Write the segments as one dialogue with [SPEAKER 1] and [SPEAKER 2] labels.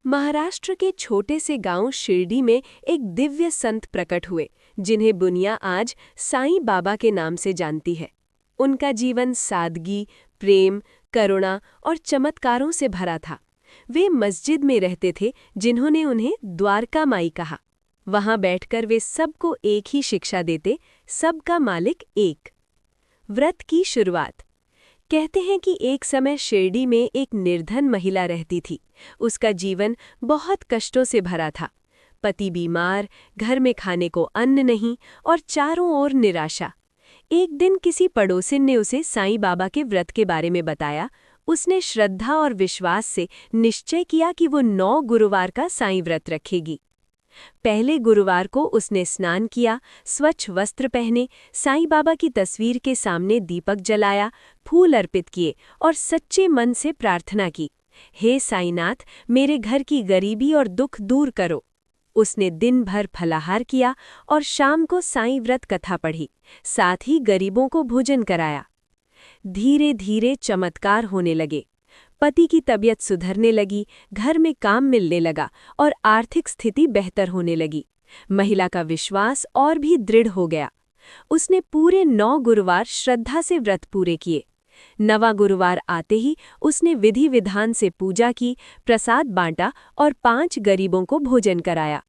[SPEAKER 1] महाराष्ट्र के छोटे से गांव शिरडी में एक दिव्य संत प्रकट हुए जिन्हें दुनिया आज साईं बाबा के नाम से जानती है। उनका जीवन सादगी, प्रेम, करुणा और चमत्कारों से भरा था। वे मस्जिद में रहते थे जिन्होंने उन्हें द्वारका माई कहा। वहां बैठकर वे सबको एक ही शिक्षा देते, सबका मालिक एक। व्रत की शुरुआत। कहते हैं कि एक समय शिरडी में एक निर्धन महिला रहती थी। उसका जीवन बहुत कष्टों से भरा था। पति बीमार, घर में खाने को अन्न नहीं और चारों ओर निराशा। एक दिन किसी पड़ोसिन ने उसे साईं बाबा के व्रत के बारे में बताया। उसने श्रद्धा और विश्वास से निश्चय किया कि वो 9 गुरुवार का साईं व्रत रखेगी। पहले गुरुवार को उसने स्नान किया, स्वच्छ वस्त्र पहने, साईं बाबा की तस्वीर के सामने दीपक जलाया, फूल अर्पित किए और सच्चे मन से प्रार्थना की, हे साईनाथ, मेरे घर की गरीबी और दुख दूर करो। उसने दिन भर फलाहार किया और शाम को साईं व्रत कथा पढ़ी, साथ ही गरीबों को भोजन कराया। धीरे धीरे चमत्कार होने लगे। पति की तबीयत सुधरने लगी, घर में काम मिलने लगा और आर्थिक स्थिति बेहतर होने लगी। महिला का विश्वास और भी दृढ़ हो गया। उसने पूरे 9 गुरुवार श्रद्धा से व्रत पूरे किए। 9वां गुरुवार आते ही उसने विधि विधान से पूजा की, प्रसाद बांटा और 5 गरीबों को भोजन कराया।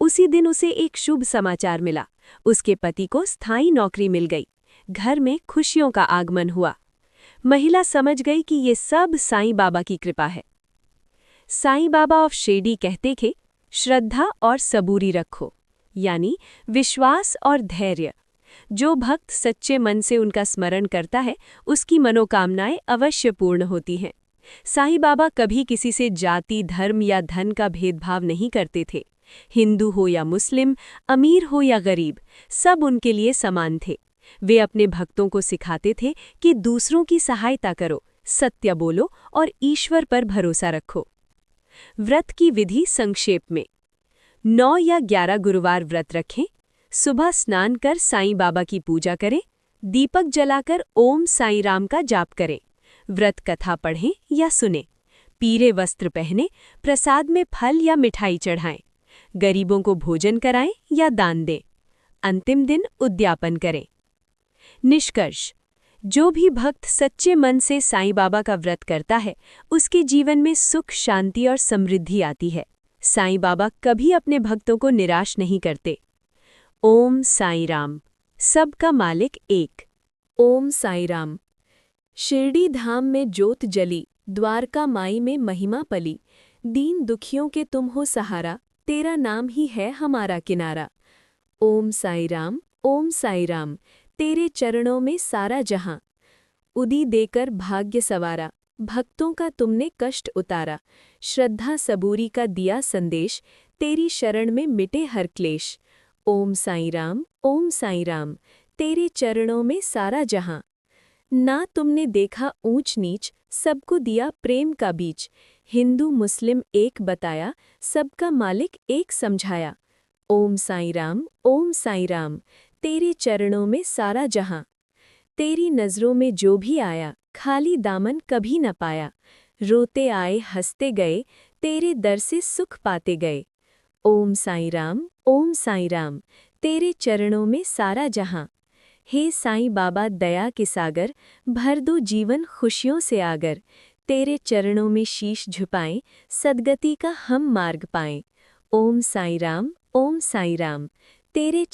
[SPEAKER 1] उसी दिन उसे एक शुभ समाचार मिला। उसके पति को स्थायी नौकरी मिल गई। घर में खुशियों का आगमन हुआ। महिला समझ गई कि ये सब साईं बाबा की कृपा है। साईं बाबा ऑफ शिरडी कहते थे, श्रद्धा और सबूरी रखो, यानी विश्वास और धैर्य। जो भक्त सच्चे मन से उनका स्मरण करता है, उसकी मनोकामनाएं अवश्य पूर्ण होती हैं। साईं बाबा कभी किसी से जाति, धर्म या धन का भेदभाव नहीं करते थे। हिंदू हो या मुस्लिम, अमीर हो या गरीब, सब उनके लिए समान थे। वे अपने भक्तों को सिखाते थे कि दूसरों की सहायता करो, सत्य बोलो और ईश्वर पर भरोसा रखो। व्रत की विधि संक्षेप में। 9 या 11 गुरुवार व्रत रखें। सुबह स्नान कर साईं बाबा की पूजा करें। दीपक जलाकर ओम साईं राम का जाप करें। व्रत कथा पढ़ें या सुनें। पीले वस्त्र पहने, प्रसाद में फल या मिठाई चढ़ाएं। गरीबों को भोजन कराएं या दान दें। अंतिम दिन उद्यापन करें। निष्कर्ष। जो भी भक्त सच्चे मन से साईं बाबा का व्रत करता है, उसके जीवन में सुख, शांति और समृद्धि आती है। साईं बाबा कभी अपने भक्तों को निराश नहीं करते। ओम साईं राम। सबका मालिक एक। ओम साईं राम। शिरडी धाम में ज्योत जली, द्वारका माई में महिमा पली। दीन दुखियों के तुम हो सहारा, तेरा नाम ही है हमारा किनारा। ओम साईं राम, ओम साईं राम, तेरे चरणों में सारा जहां। उदी देकर भाग्य सवारा, भक्तों का तुमने कष्ट उतारा। श्रद्धा सबूरी का दिया संदेश, तेरी शरण में मिटे हर क्लेश। ओम साईं राम, ओम साईं राम, तेरे चरणों में सारा जहां। ना तुमने देखा ऊंच नीच, सबको दिया प्रेम का बीच। हिंदू मुस्लिम एक बताया, सबका मालिक एक समझाया। ओम साईं राम, ओम साईं राम, तेरे चरणों में सारा जहां। तेरी नज़रों में जो भी आया, खाली दामन कभी न पाया। रोते आए हंसते गए, तेरे दर से सुख पाते गए। ओम साईं राम, ओम साईं राम, तेरे चरणों में सारा जहां। हे साईं बाबा दया के सागर, भर दो जीवन खुशियों से आगर। तेरे चरणों में शीश झुकाएं, सद्गति का हम मार्ग पाएं। ओम साईं राम, ओम साईं राम, तेरे